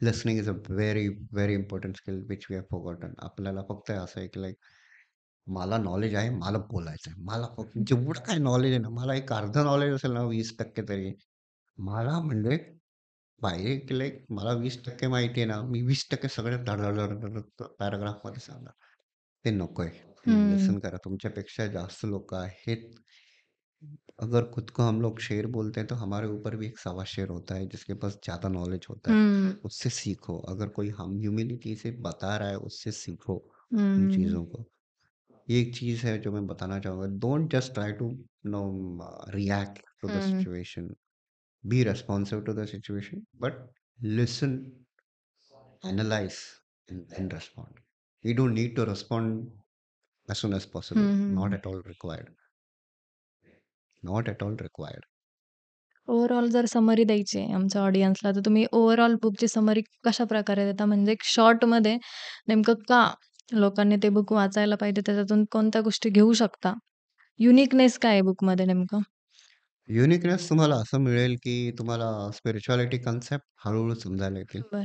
Listening is a very, very important skill which we have forgotten. आपल्याला फक्त असं आहे की लाइक मला नॉलेज आहे, मला बोलायचं आहे. मला फक्त जेवढं काय नॉलेज आहे ना, मला एक अर्धं नॉलेज असेल ना 20% तरी, मला म्हणजे पाहिजे की लाइक मला 20% माहिती आहे ना, मी 20% सगळे धड-धड-धड पॅराग्राफमध्ये सांगणार. ते नकोय. तुम्ही हं. लिसन करा. तुमच्यापेक्षा जास्त लोकं आहेत. अगर खुद को हम लोग शेर बोलते हैं, तो हमारे ऊपर भी एक सवा शेर होता है, जिसके पास ज़्यादा नॉलेज होता है। हं. उससे सीखो। अगर कोई हम ह्यूमिलिटी से बता रहा है, उससे सीखो उन हं. चीज़ों को। ये एक चीज़ है जो मैं बताना चाहूँगा। Don't just try to no react to the hmm. Situation. Be responsive to the situation, but listen, analyze, and then respond. You don't need to respond as soon as possible. हं, Not हं. at all required. Not at all required. Overall जर summary द्यायची आहे आमच्या ऑडियन्सला, तर तुम्ही overall बुकची summary कशाप्रकारे देता? म्हणजे एक शॉर्टमध्ये नेमकं का लोकांनी ते बुक वाचायला पाहिजे? त्याच्यातून कोणत्या गोष्टी घेऊ शकता? युनिकनेस काय आहे बुकमध्ये नेमकं? युनिकनेस तुम्हाला असं मिळेल, की तुम्हाला स्पिरिच्युअलिटी कन्सेप्ट हळू-हळू समजायला येतील. बरं.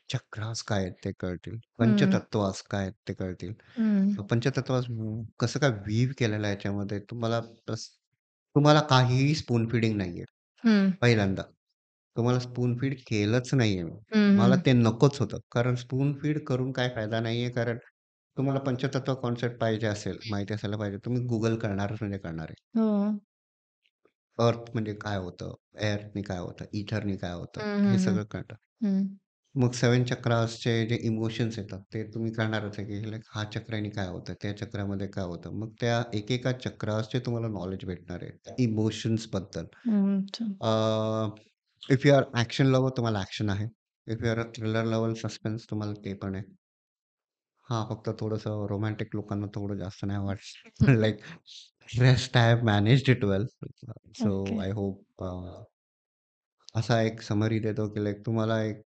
चक्रास काय आहेत ते कळतील. हं. पंचतत्वास काय आहेत ते कळतील. हं. पंचतत्वास कसं काय वीव्ह केलेलं आहे याच्यामध्ये तुम्हाला काहीही स्पून फीडिंग नाहीये. हं. पहिल्यांदा. तुम्हाला स्पून फीड केलंच नाहीये मी. हं, मला हं. ते नकोच होतं. कारण स्पून फीड करून काही फायदा नाहीये. कारण तुम्हाला पंचतत्व कॉन्सेप्ट पाहिजे असेल, माहिती असायला पाहिजे. तुम्ही Google करणारच म्हणजे करणार आहे. हो. अर्थ म्हणजे काय होतं? एअरनी काय होतं? इथरनी काय होतं? हं, हे हं, हं. सगळं कळतं. हं. मग 7 चक्रासचे जे इमोशन्स येतात, ते तुम्ही करणारच आहे, की लाइक हा चक्राने काय होतं? त्या चक्रामध्ये काय होतं? मग त्या एकेका चक्रासचे तुम्हाला नॉलेज भेटणार आहे. त्या इमोशन्सबद्दल. हं. अच्छा. If you are action lover तुम्हाला ॲक्शन आहे. If you are a thriller lover, suspense तुम्हाला ते पण आहे. हां, फक्त थोडंसं रोमॅन्टिक लोकांना थोडं जास्त नाही वाटत. पण like rest I have managed it well. So okay. I hope असा एक समरी देतो, की लाइक तुम्हाला एक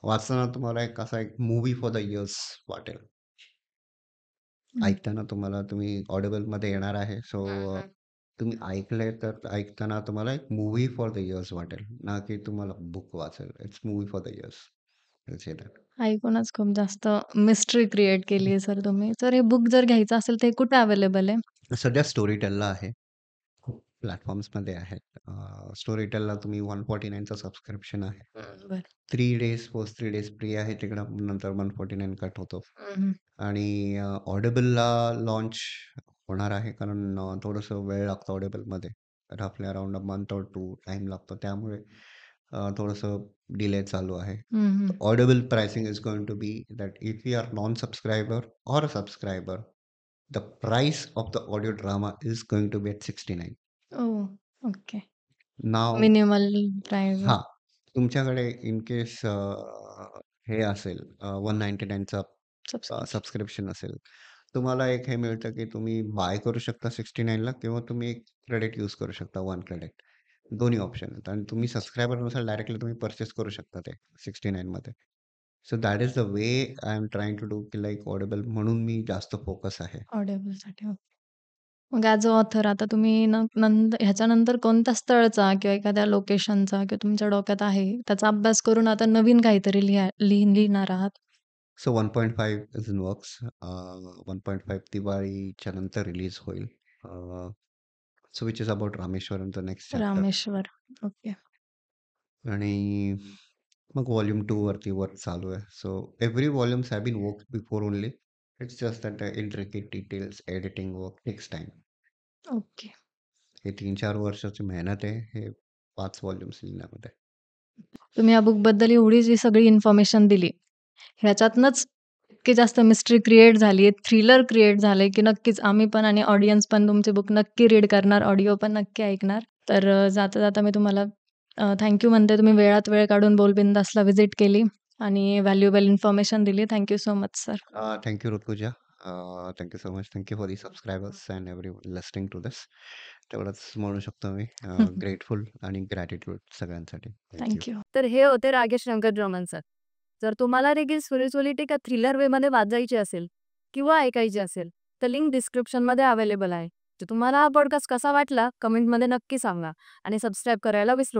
वाचताना तुम्हाला एक असा एक मूव्ही फॉर द इयर्स वाटेल. हं. ऐकताना तुम्ही ऑडिबलमध्ये येणार आहे. सो हं, हं. तुम्ही ऐकलंय तर ऐकताना तुम्हाला एक मूव्ही फॉर द इयर्स वाटेल, ना की तुम्हाला बुक वाचेल. It's movie for the years. Will say that. ऐकूनच खूप जास्त मिस्ट्री क्रिएट केली आहे सर तुम्ही. तर हे बुक जर घ्यायचं असेल तर हे कुठे अवेलेबल आहे? सध्या स्टोरीटेलला आहे. खूप प्लॅटफॉर्म्समध्ये आहेत. स्टोरीटेलला तुम्ही 149चं सबस्क्रिप्शन आहे. बरं. 3 डेज फर्स्ट 3 डेज फ्री आहे तिकडं. नंतर 149 कट होतो. हं, हं. आणि ऑडिबलला लॉन्च होणार आहे कारण थोडंसं वेळ लागतो ऑडिबलमध्ये. रफली around a month or 2 time लागतो. त्यामुळे थोडंसं डिले चालू आहे. हं, हं. Audible pricing is going to be that if you are non subscriber or a subscriber, the price of the audio drama is going to be at 69. Oh! Okay. Now minimal price आहे. हां, तुमच्याकडे in case हे असेल 199चा subscription. Subscription असेल, तुम्हाला एक हे मिळतं की तुम्ही बाय करू शकता 69ला किंवा तुम्ही एक क्रेडिट यूज करू शकता 1 क्रेडिट. दोन्ही ऑप्शन आहेत आणि तुम्ही अच्छा. सबस्क्रायबर नसाल डायरेक्टली तुम्ही पर्चेस करू शकता ते 69 मध्ये. So that is the way I am trying to do की लाइक ऑडिबल म्हणून मी जास्त फोकस आहे. ऑडिओबलसाठी. ओके. मग ॲज अ ऑथर आता तुम्ही ह्याच्यानंतर कोणत्या स्थळचा किंवा एखाद्या लोकेशनचा किंवा तुमच्या डोक्यात आहे, त्याचा अभ्यास करून आता नवीन काहीतरी लिहिणार आहात? So 1.5 is in works. 1.5 दिवाळीच्या नंतर रिलीज होईल. सो विच इज अबाउट रामेश्वरमचं नेक्स्ट चॅप्टर. रामेश्वर. ओके. आणि मग व्हॉल्यूम 2 वरती वर्क चालू आहे. So every volumes have been work before only. It's just that intricate details, editing work takes time. Okay. हे 3-4 वर्षाची मेहनत आहे हे 5 व्हॉल्यूम्स लिहिण्यामध्ये. तुम्ही या बुकबद्दल एवढी जी सगळी इन्फॉर्मेशन दिली, ह्याच्यातनंच इतकी जास्त मिस्ट्री क्रिएट झाली आहे, थ्रिलर क्रिएट झालंय, की नक्कीच आम्ही पण आणि ऑडियन्स पण तुमचे बुक नक्की रीड करणार, ऑडिओ पण नक्की ऐकणार. तर जाता-जाता मी तुम्हाला म्हणते. तुम्ही वेळात वेळ काढून बोलबिंदासला व्हिजिट केली आणि व्हॅल्युएबल इन्फॉर्मेशन दिली. Thank so much sir. Thank you Rutuja. Thank you so much. Thank you for the subscribers and everyone listening to this. तेवढंच म्हणू शकतो मी. ग्रेटफुल आणि ग्रॅटिट्यूड सगळ्यांसाठी. Thank you. थँक तर हे होते राकेश व्यंकटरमण सर. जर तुम्हाला देखील स्पिरिच्युअलिटी का थ्रिलर वेमध्ये वाचायची असेल किंवा ऐकायची असेल, तर लिंक डिस्क्रिप्शनमध्ये अवेलेबल आहे. तर तुम्हाला हा पॉडकास्ट कसा वाटला कमेंटमध्ये नक्की सांगा आणि सबस्क्राईब करायला विसरू नका.